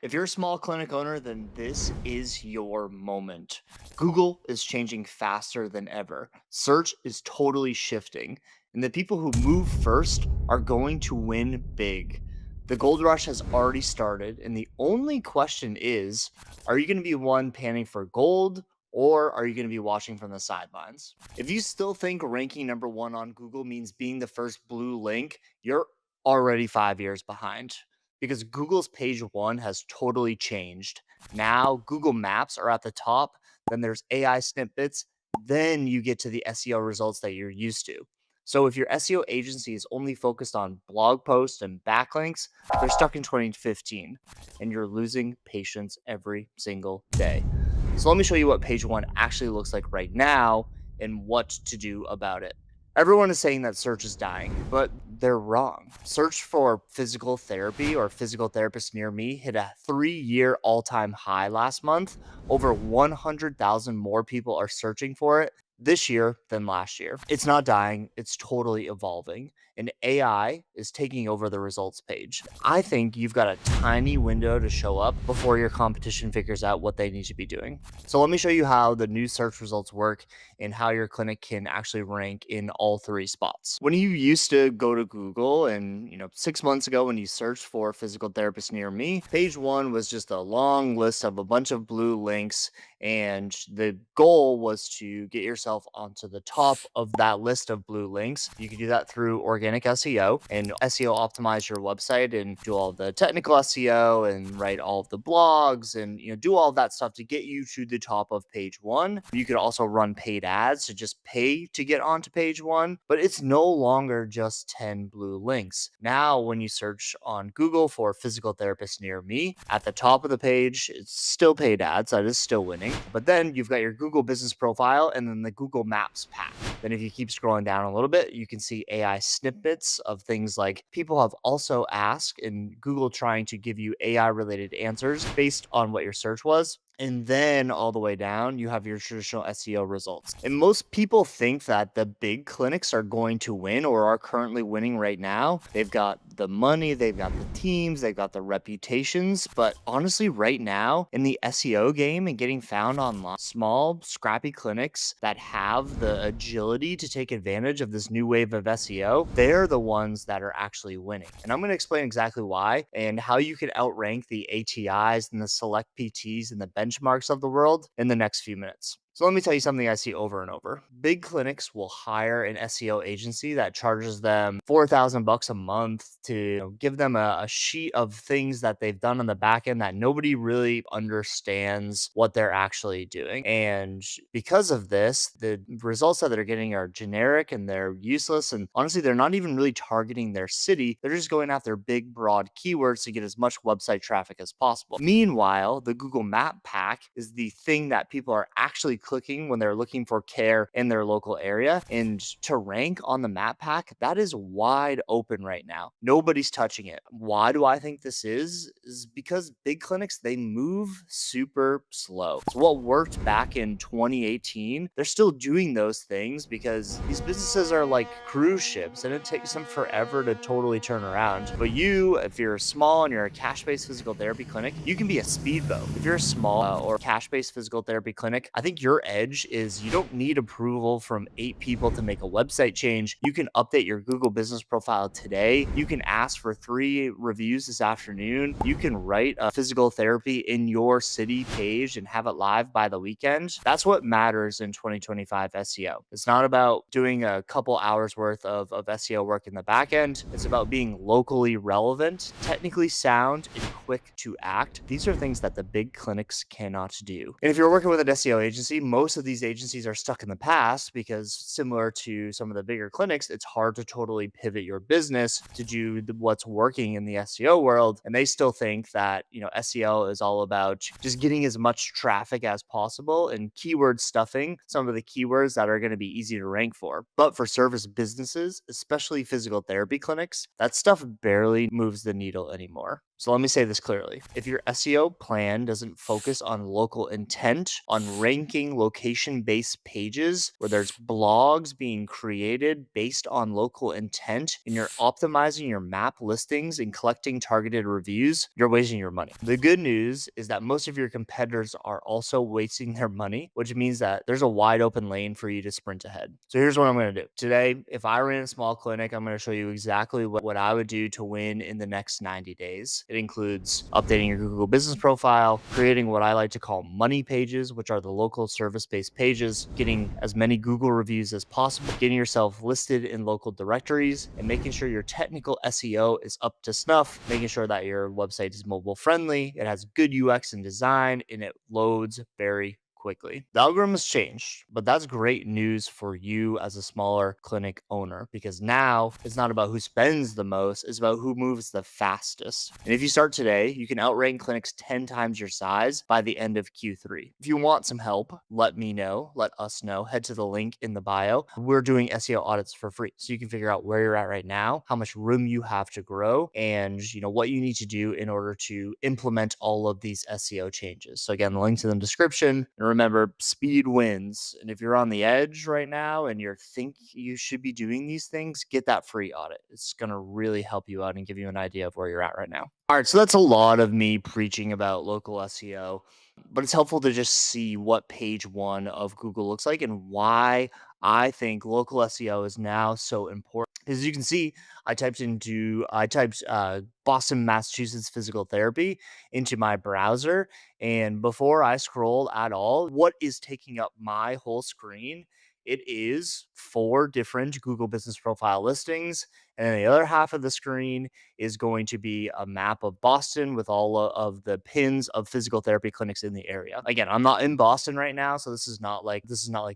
If you're a small clinic owner, then this is your moment. Google is changing faster than ever. Search is totally shifting, and the people who move first are going to win big. The gold rush has already started, and the only question is, are you going to be one panning for gold, or are you going to be watching from the sidelines? If you still think ranking number one on Google means being the first blue link, you're already 5 years behind because Google's page one has totally changed. Now, Google Maps are at the top, then there's AI snippets, then you get to the SEO results that you're used to. So, if your SEO agency is only focused on blog posts and backlinks, they're stuck in 2015 and you're losing patience every single day. So, let me show you what page one actually looks like right now and what to do about it. Everyone is saying that search is dying, but they're wrong. Search for physical therapy or physical therapist near me hit a 3 year all time high last month. Over 100,000 more people are searching for it this year than last year. It's not dying, it's totally evolving. And AI is taking over the results page. I think you've got a tiny window to show up before your competition figures out what they need to be doing. So, let me show you how the new search results work and how your clinic can actually rank in all three spots. When you used to go to Google and, 6 months ago when you searched for physical therapist near me, page one was just a long list of a bunch of blue links. And the goal was to get yourself onto the top of that list of blue links. You can do that through organic SEO and SEO optimize your website and do all the technical SEO and write all of the blogs and do all of that stuff to get you to the top of page one. You could also run paid ads to just pay to get onto page one, but it's no longer just 10 blue links. Now, when you search on Google for physical therapist near me, at the top of the page, it's still paid ads. That is still winning. But then you've got your Google business profile and then the Google Maps pack. Then, if you keep scrolling down a little bit, you can see AI snippets of things like people have also asked, and Google trying to give you AI related answers based on what your search was. And then all the way down, you have your traditional SEO results. And most people think that the big clinics are going to win or are currently winning right now. They've got the money, they've got the teams, they've got the reputations. But honestly, right now in the SEO game and getting found online, small, scrappy clinics that have the agility to take advantage of this new wave of SEO, they're the ones that are actually winning. And I'm going to explain exactly why and how you can outrank the ATIs and the select PTs and the benchmarks of the world in the next few minutes. So let me tell you something I see over and over. Big clinics will hire an SEO agency that charges them 4,000 bucks a month to give them a sheet of things that they've done on the back end that nobody really understands what they're actually doing. And because of this, the results that they're getting are generic and they're useless. And honestly, they're not even really targeting their city. They're just going after big, broad keywords to get as much website traffic as possible. Meanwhile, the Google Map Pack is the thing that people are actually clicking when they're looking for care in their local area. And to rank on the Map Pack, that is wide open right now. Nobody's touching it. Why do I think this is because big clinics, they move super slow. So what worked back in 2018, they're still doing those things because these businesses are like cruise ships and it takes them forever to totally turn around. But you, if you're small and you're a cash-based physical therapy clinic, you can be a speedboat. If you're a small or cash-based physical therapy clinic, I think your edge is you don't need approval from 8 people to make a website change. You can update your Google business profile today. You can ask for 3 reviews this afternoon. You can write a physical therapy in your city page and have it live by the weekend. That's what matters in 2025 SEO. It's not about doing a couple hours worth of SEO work in the back end. It's about being locally relevant, technically sound, and quick to act. These are things that the big clinics cannot do. And if you're working with an SEO agency, most of these agencies are stuck in the past because similar to some of the bigger clinics, it's hard to totally pivot your business to do what's working in the SEO world. And they still think that, SEO is all about just getting as much traffic as possible and keyword stuffing some of the keywords that are going to be easy to rank for. But for service businesses, especially physical therapy clinics, that stuff barely moves the needle anymore. So let me say this clearly. If your SEO plan doesn't focus on local intent, on ranking location based pages where there's blogs being created based on local intent, and you're optimizing your map listings and collecting targeted reviews, you're wasting your money. The good news is that most of your competitors are also wasting their money, which means that there's a wide open lane for you to sprint ahead. So here's what I'm going to do. Today, if I ran a small clinic, I'm going to show you exactly what I would do to win in the next 90 days. It includes updating your Google business profile, creating what I like to call money pages, which are the local service based pages, getting as many Google reviews as possible, getting yourself listed in local directories, and making sure your technical SEO is up to snuff, making sure that your website is mobile friendly, it has good UX and design, and it loads very quickly. The algorithm has changed, but that's great news for you as a smaller clinic owner because now it's not about who spends the most, it's about who moves the fastest. And if you start today, you can outrank clinics 10 times your size by the end of Q3. If you want some help, let me know, let us know. Head to the link in the bio. We're doing SEO audits for free, so you can figure out where you're at right now, how much room you have to grow, and what you need to do in order to implement all of these SEO changes. So again, the link's in the description. And remember, speed wins. And if you're on the edge right now and you think you should be doing these things, get that free audit. It's going to really help you out and give you an idea of where you're at right now. All right, so that's a lot of me preaching about local SEO, but it's helpful to just see what page one of Google looks like and why I think local SEO is now so important. As you can see, I typed Boston, Massachusetts physical therapy into my browser, and before I scroll at all, what is taking up my whole screen? It is four different Google Business Profile listings. And then the other half of the screen is going to be a map of Boston with all of the pins of physical therapy clinics in the area. Again, I'm not in Boston right now, so this is not like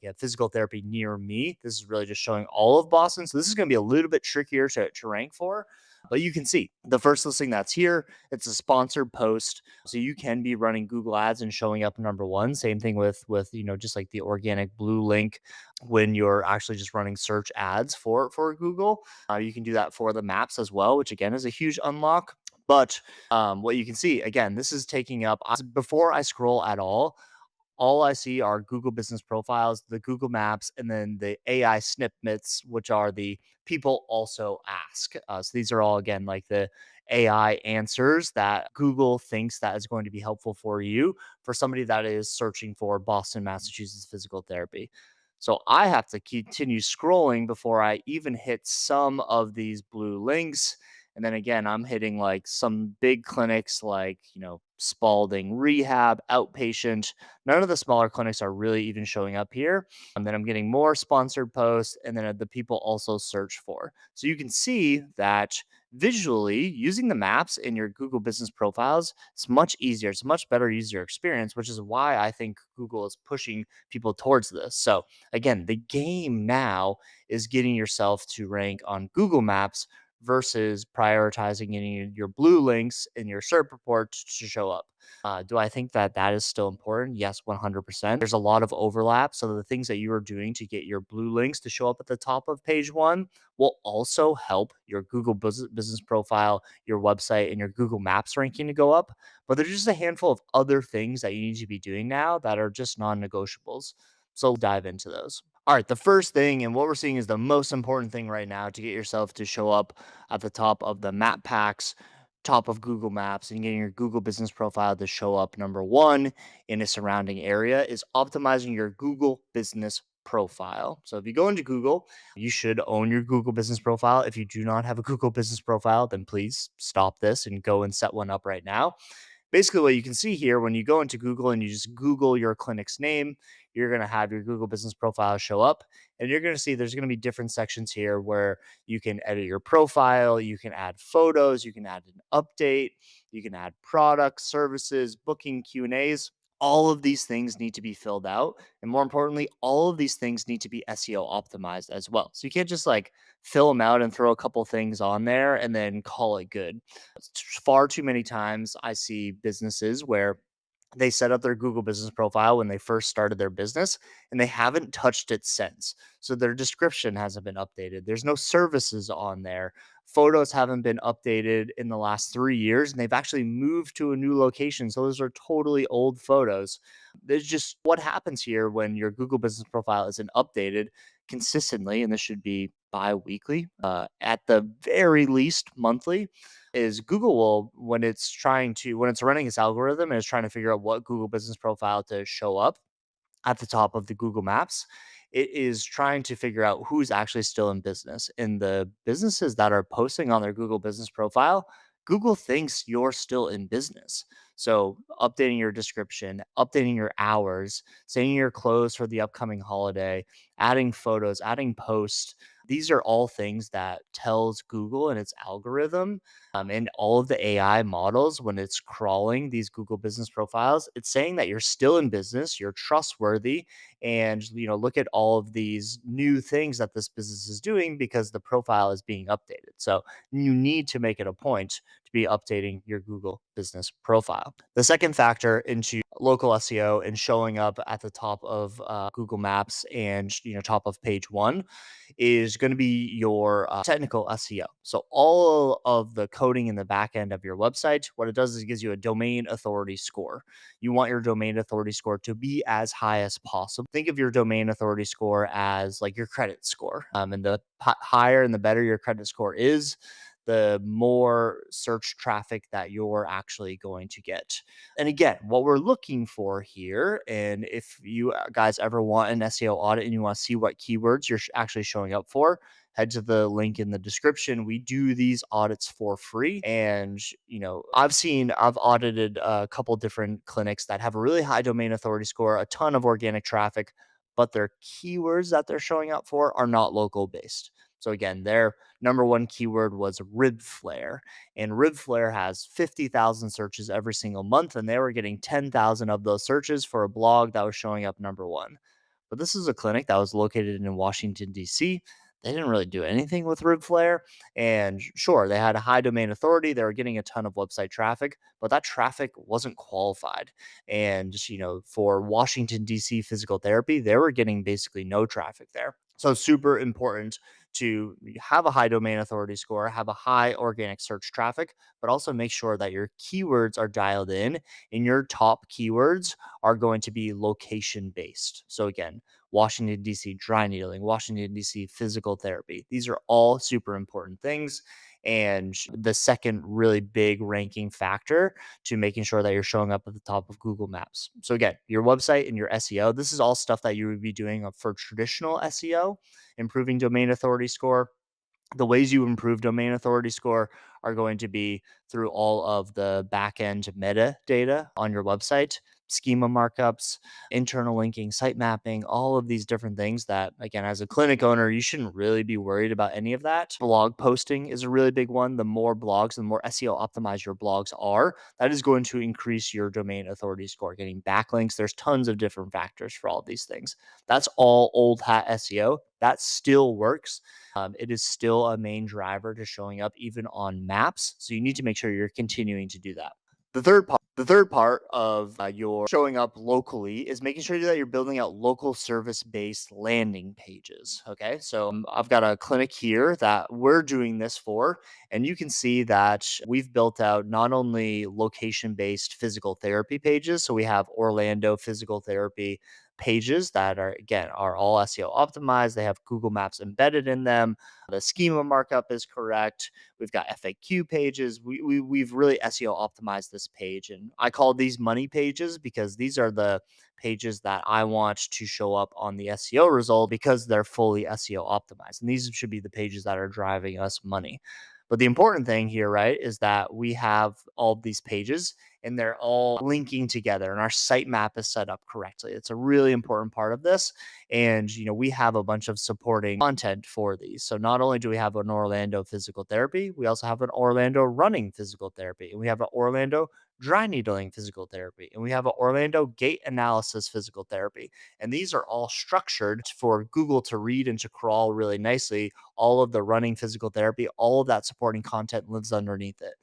a physical therapy near me. This is really just showing all of Boston. So this is going to be a little bit trickier to rank for. But you can see the first listing that's here, it's a sponsored post. So you can be running Google ads and showing up number one. Same thing with just like the organic blue link when you're actually just running search ads for Google. You can do that for the maps as well, which again is a huge unlock. But what you can see again, this is taking up before I scroll at all I see are Google business profiles, the Google Maps, and then the AI snippets, which are the people also ask. So these are all, again, like the AI answers that Google thinks that is going to be helpful for you for somebody that is searching for Boston, Massachusetts physical therapy. So I have to continue scrolling before I even hit some of these blue links. And then again, I'm hitting like some big clinics like, Spalding Rehab, Outpatient. None of the smaller clinics are really even showing up here. And then I'm getting more sponsored posts, and then the people also search for. So you can see that visually using the maps in your Google business profiles, it's much easier. It's a much better user experience, which is why I think Google is pushing people towards this. So again, the game now is getting yourself to rank on Google Maps versus prioritizing getting your blue links in your SERP report to show up. Do I think that that is still important? Yes, 100%. There's a lot of overlap. So the things that you are doing to get your blue links to show up at the top of page one will also help your Google business profile, your website, and your Google Maps ranking to go up. But there's just a handful of other things that you need to be doing now that are just non negotiables. So dive into those. All right, the first thing and what we're seeing is the most important thing right now to get yourself to show up at the top of the map packs, top of Google Maps, and getting your Google business profile to show up number one in a surrounding area is optimizing your Google business profile. So if you go into Google, you should own your Google business profile. If you do not have a Google business profile, then please stop this and go and set one up right now. Basically, what you can see here when you go into Google and you just Google your clinic's name, you're going to have your Google business profile show up. And you're going to see there's going to be different sections here where you can edit your profile, you can add photos, you can add an update, you can add products, services, booking, Q&As. All of these things need to be filled out. And more importantly, all of these things need to be SEO optimized as well. So you can't just like fill them out and throw a couple things on there and then call it good. Far too many times I see businesses where They set up their Google business profile when they first started their business, and they haven't touched it since. So their description hasn't been updated. There's no services on there. Photos haven't been updated in the last 3 years, and they've actually moved to a new location. So those are totally old photos. There's just what happens here when your Google business profile isn't updated consistently, and this should be bi-weekly, at the very least monthly, is Google will, when it's running its algorithm and it's trying to figure out what Google business profile to show up at the top of the Google Maps, it is trying to figure out who's actually still in business. And the businesses that are posting on their Google business profile, Google thinks you're still in business. So, updating your description, updating your hours, saying you're closed for the upcoming holiday, adding photos, adding posts. These are all things that tells Google and its algorithm, and all of the AI models, when it's crawling these Google business profiles, it's saying that you're still in business, you're trustworthy, and look at all of these new things that this business is doing because the profile is being updated. So you need to make it a point to be updating your Google business profile. The second factor into local SEO and showing up at the top of Google Maps and top of page one is going to be your technical SEO. So all of the coding in the back end of your website, what it does is it gives you a domain authority score. You want your domain authority score to be as high as possible. Think of your domain authority score as like your credit score. And the higher and the better your credit score is, the more search traffic that you're actually going to get. And again, what we're looking for here, and if you guys ever want an SEO audit and you want to see what keywords you're actually showing up for, head to the link in the description. We do these audits for free. And, I've audited a couple different clinics that have a really high domain authority score, a ton of organic traffic, but their keywords that they're showing up for are not local based. So again, their number one keyword was rib flare, and rib flare has 50,000 searches every single month, and they were getting 10,000 of those searches for a blog that was showing up number one. But this is a clinic that was located in Washington, D.C. They didn't really do anything with rib flare. And sure, they had a high domain authority. They were getting a ton of website traffic, but that traffic wasn't qualified. And, for Washington, D.C. physical therapy, they were getting basically no traffic there. So, super important to have a high domain authority score, have a high organic search traffic, but also make sure that your keywords are dialed in and your top keywords are going to be location based. So, again, Washington, D.C. dry needling, Washington, D.C. physical therapy. These are all super important things. And the second really big ranking factor to making sure that you're showing up at the top of Google Maps. So, again, your website and your SEO, this is all stuff that you would be doing for traditional SEO, improving domain authority score. The ways you improve domain authority score are going to be through all of the backend metadata on your website, schema markups, internal linking, site mapping, all of these different things that, again, as a clinic owner, you shouldn't really be worried about any of that. Blog posting is a really big one. The more blogs, the more SEO optimized your blogs are, that is going to increase your domain authority score. Getting backlinks, there's tons of different factors for all these things. That's all old hat SEO. That still works. It is still a main driver to showing up even on maps. So you need to make sure you're continuing to do that. The third part of your showing up locally is making sure that you're building out local service-based landing pages. Okay, so I've got a clinic here that we're doing this for, and you can see that we've built out not only location-based physical therapy pages, so we have Orlando physical therapy pages that are all SEO optimized. They have Google Maps embedded in them. The schema markup is correct. We've got FAQ pages. We've really SEO optimized this page. And I call these money pages because these are the pages that I want to show up on the SEO result because they're fully SEO optimized. And these should be the pages that are driving us money. But the important thing here, right, is that we have all of these pages and they're all linking together and our sitemap is set up correctly. It's a really important part of this. And, we have a bunch of supporting content for these. So not only do we have an Orlando physical therapy, we also have an Orlando running physical therapy, and we have an Orlando dry needling physical therapy, and we have an Orlando gait analysis physical therapy. And these are all structured for Google to read and to crawl really nicely. All of the running physical therapy, all of that supporting content lives underneath it.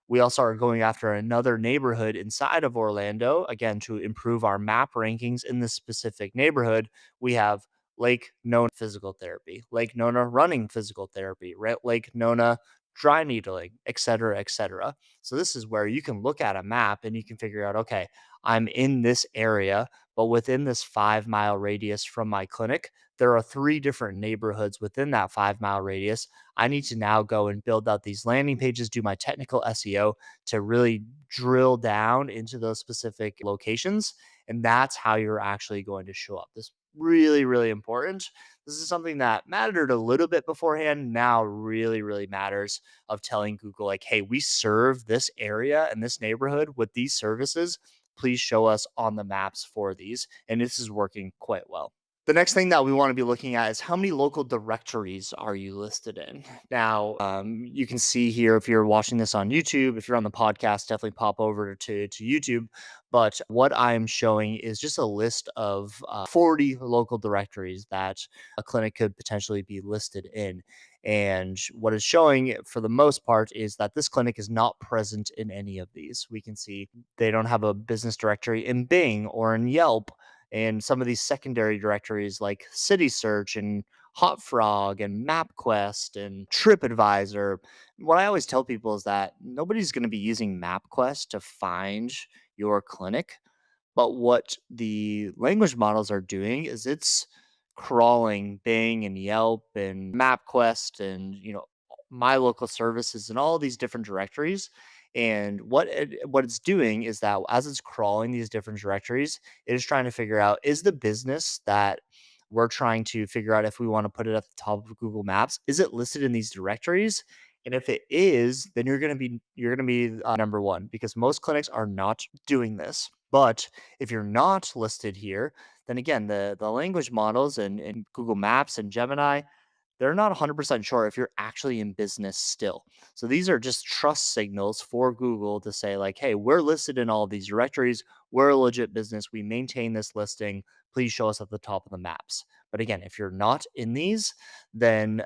We also are going after another neighborhood inside of Orlando, again, to improve our map rankings in this specific neighborhood. We have Lake Nona physical therapy, Lake Nona running physical therapy, Lake Nona dry needling, et cetera, et cetera. So this is where you can look at a map and you can figure out, okay, I'm in this area, but within this 5 mile radius from my clinic, there are three different neighborhoods within that 5 mile radius. I need to now go and build out these landing pages, do my technical SEO to really drill down into those specific locations. And that's how you're actually going to show up. This really, really important. This is something that mattered a little bit beforehand. Now really, really matters of telling Google, like, hey, we serve this area and this neighborhood with these services. Please show us on the maps for these. And this is working quite well. The next thing that we want to be looking at is how many local directories are you listed in? Now, you can see here if you're watching this on YouTube, if you're on the podcast, definitely pop over to YouTube. But what I'm showing is just a list of 40 local directories that a clinic could potentially be listed in. And what it's showing for the most part is that this clinic is not present in any of these. We can see they don't have a business directory in Bing or in Yelp and some of these secondary directories like City Search and Hotfrog and MapQuest and TripAdvisor. What I always tell people is that nobody's going to be using MapQuest to find your clinic, but what the language models are doing is it's crawling Bing and Yelp and MapQuest and my local services and all these different directories. And what it's doing is that as it's crawling these different directories, it is trying to figure out, is the business that we're trying to figure out if we want to put it at the top of Google Maps, is it listed in these directories? And if it is, then you're gonna be number one, because most clinics are not doing this. But if you're not listed here, then again, the language models and Google Maps and Gemini, they're not 100% sure if you're actually in business still. So these are just trust signals for Google to say, like, hey, we're listed in all of these directories. We're a legit business. We maintain this listing. Please show us at the top of the maps. But again, if you're not in these, then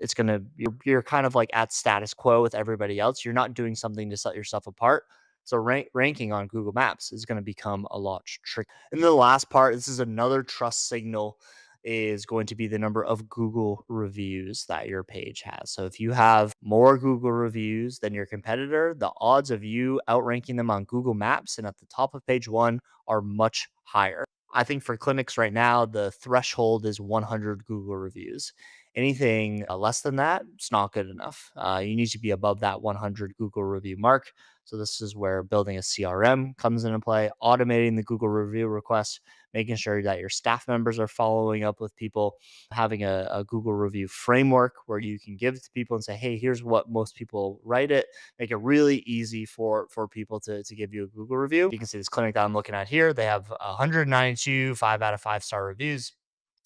you're kind of like at status quo with everybody else. You're not doing something to set yourself apart. So ranking on Google Maps is going to become a lot tricky. And the last part, this is another trust signal, is going to be the number of Google reviews that your page has. So if you have more Google reviews than your competitor, the odds of you outranking them on Google Maps and at the top of page one are much higher. I think for clinics right now, the threshold is 100 Google reviews. Anything less than that, it's not good enough. You need to be above that 100 Google review mark. So this is where building a CRM comes into play, automating the Google review request, making sure that your staff members are following up with people, having a Google review framework where you can give it to people and say, hey, here's what most people write it. Make it really easy for people to give you a Google review. You can see this clinic that I'm looking at here. They have 192 5 out of 5 star reviews.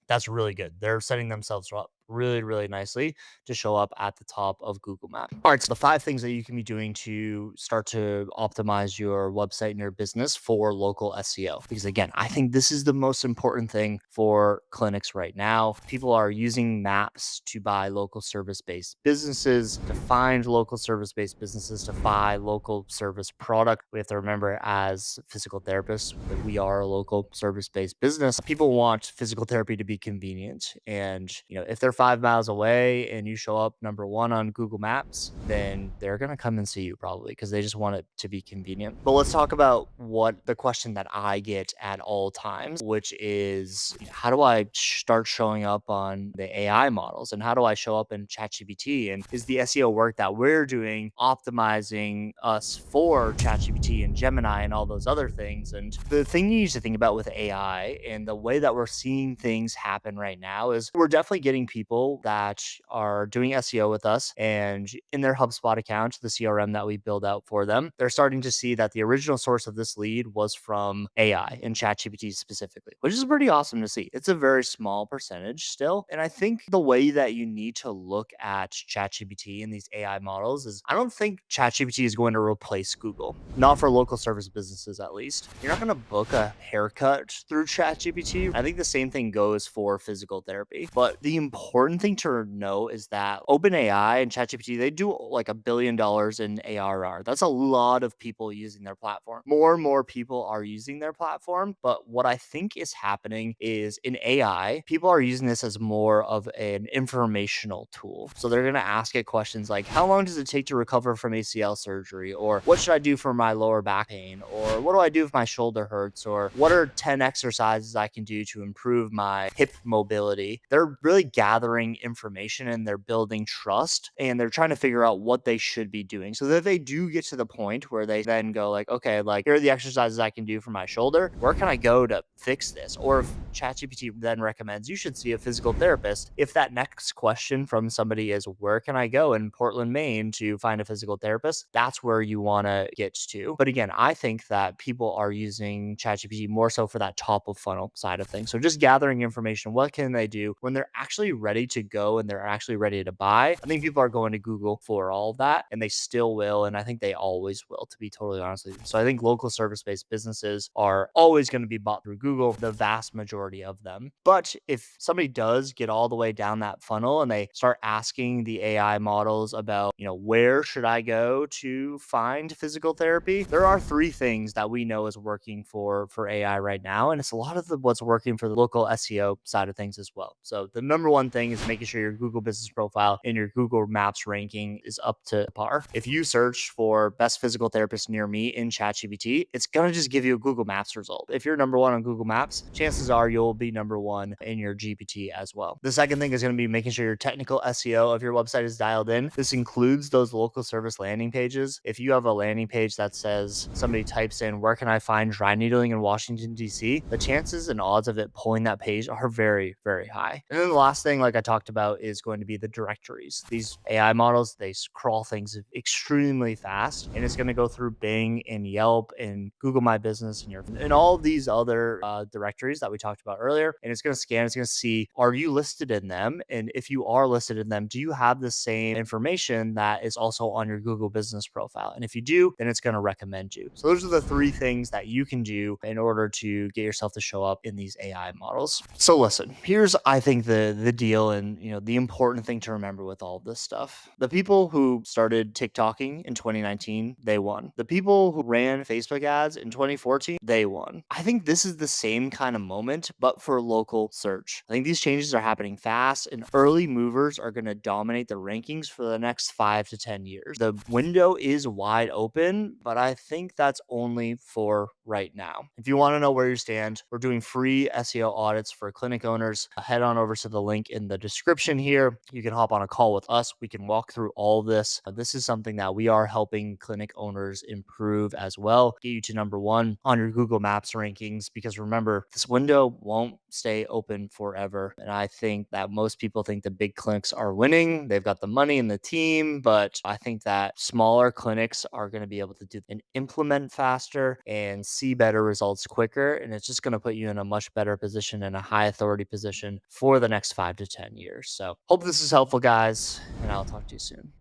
That's really good. They're setting themselves up really, really nicely to show up at the top of Google Maps. All right, so the 5 things that you can be doing to start to optimize your website and your business for local SEO. Because again, I think this is the most important thing for clinics right now. People are using maps to buy local service-based businesses, to find local service-based businesses, to buy local service product. We have to remember, as physical therapists, that we are a local service-based business. People want physical therapy to be convenient. And if they're 5 miles away and you show up number one on Google Maps, then they're going to come and see you probably because they just want it to be convenient. But let's talk about what the question that I get at all times, which is, how do I start showing up on the AI models, and how do I show up in ChatGPT? And is the SEO work that we're doing optimizing us for ChatGPT and Gemini and all those other things? And the thing you need to think about with AI and the way that we're seeing things happen right now is we're definitely getting people that are doing SEO with us, and in their HubSpot account, the CRM that we build out for them, they're starting to see that the original source of this lead was from AI and ChatGPT specifically, which is pretty awesome to see. It's a very small percentage still. And I think the way that you need to look at ChatGPT and these AI models is, I don't think ChatGPT is going to replace Google, not for local service businesses at least. You're not going to book a haircut through ChatGPT. I think the same thing goes for physical therapy. But the important important thing to know is that OpenAI and ChatGPT, they do like $1 billion in ARR. That's a lot of people using their platform. More and more people are using their platform. But what I think is happening is in AI, people are using this as more of an informational tool. So they're going to ask it questions like, how long does it take to recover from ACL surgery? Or what should I do for my lower back pain? Or what do I do if my shoulder hurts? Or what are 10 exercises I can do to improve my hip mobility? They're really gathering information and they're building trust and they're trying to figure out what they should be doing so that they do get to the point where they then go like, okay, like here are the exercises I can do for my shoulder. Where can I go to fix this? Or if ChatGPT then recommends you should see a physical therapist, if that next question from somebody is where can I go in Portland, Maine to find a physical therapist, that's where you want to get to. But again, I think that people are using ChatGPT more so for that top of funnel side of things. So just gathering information, what can they do when they're actually ready to go and they're actually ready to buy? I think people are going to Google for all of that and they still will. And I think they always will, to be totally honest with you. So I think local service based businesses are always going to be bought through Google, the vast majority of them. But if somebody does get all the way down that funnel and they start asking the AI models about, where should I go to find physical therapy? There are three things that we know is working for AI right now. And it's a lot of what's working for the local SEO side of things as well. So the number one thing is making sure your Google business profile and your Google Maps ranking is up to par. If you search for best physical therapist near me in ChatGPT, it's going to just give you a Google Maps result. If you're number one on Google Maps, chances are you'll be number one in your GPT as well. The second thing is going to be making sure your technical SEO of your website is dialed in. This includes those local service landing pages. If you have a landing page that says somebody types in, where can I find dry needling in Washington, D.C., the chances and odds of it pulling that page are very, very high. And then the last thing, like I talked about, is going to be the directories. These AI models, they crawl things extremely fast, and it's going to go through Bing and Yelp and Google My Business and all of these other directories that we talked about earlier. And it's going to scan, it's going to see, are you listed in them? And if you are listed in them, do you have the same information that is also on your Google business profile? And if you do, then it's going to recommend you. So those are the three things that you can do in order to get yourself to show up in these AI models. So listen, here's, I think, the deal and, the important thing to remember with all of this stuff. The people who started TikToking in 2019, they won. The people who ran Facebook ads in 2014, they won. I think this is the same kind of moment, but for local search. I think these changes are happening fast and early movers are going to dominate the rankings for the next 5 to 10 years. The window is wide open, but I think that's only for right now. If you want to know where you stand, we're doing free SEO audits for clinic owners. Head on over to the link in the description here. You can hop on a call with us. We can walk through all this. This is something that we are helping clinic owners improve as well, get you to number one on your Google Maps rankings, because remember, this window won't stay open forever. And I think that most people think the big clinics are winning. They've got the money and the team, but I think that smaller clinics are going to be able to do and implement faster and see better results quicker. And it's just going to put you in a much better position and a high authority position for the next 5 to 10 years. So hope this is helpful, guys, and I'll talk to you soon.